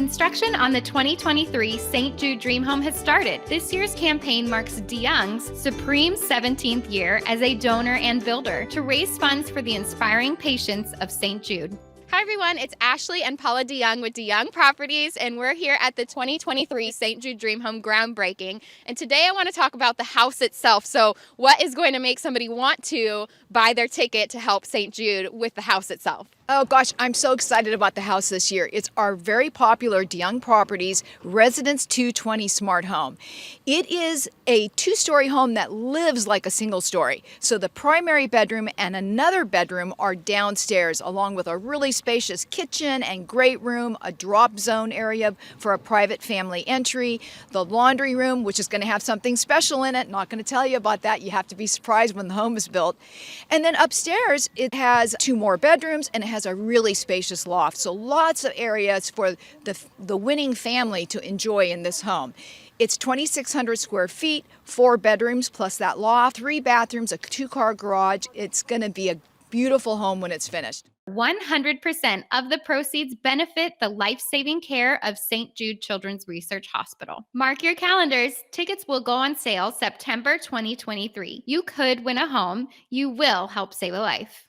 Construction on the 2023 St. Jude Dream Home has started. This year's campaign marks DeYoung's supreme 17th year as a donor and builder to raise funds for the inspiring patients of St. Jude. Hi everyone, it's Ashley and Paula DeYoung with DeYoung Properties, and we're here at the 2023 St. Jude Dream Home groundbreaking. And today I want to talk about the house itself. So what is going to make somebody want to buy their ticket to help St. Jude with the house itself? Oh gosh, I'm so excited about the house this year. It's our very popular DeYoung Properties Residence 220 Smart Home. It is a two-story home that lives like a single story. So the primary bedroom and another bedroom are downstairs, along with a really spacious kitchen and great room, a drop zone area for a private family entry, the laundry room, which is going to have something special in it. Not going to tell you about that. You have to be surprised when the home is built. And then upstairs, it has two more bedrooms and it has a really spacious loft. So lots of areas for the winning family to enjoy in this home. It's 2,600 square feet, 4 bedrooms plus that loft, 3 bathrooms, a 2-car garage. It's going to be a beautiful home when it's finished. 100% of the proceeds benefit the life-saving care of St. Jude Children's Research Hospital. Mark your calendars. Tickets will go on sale September 2023. You could win a home. You will help save a life.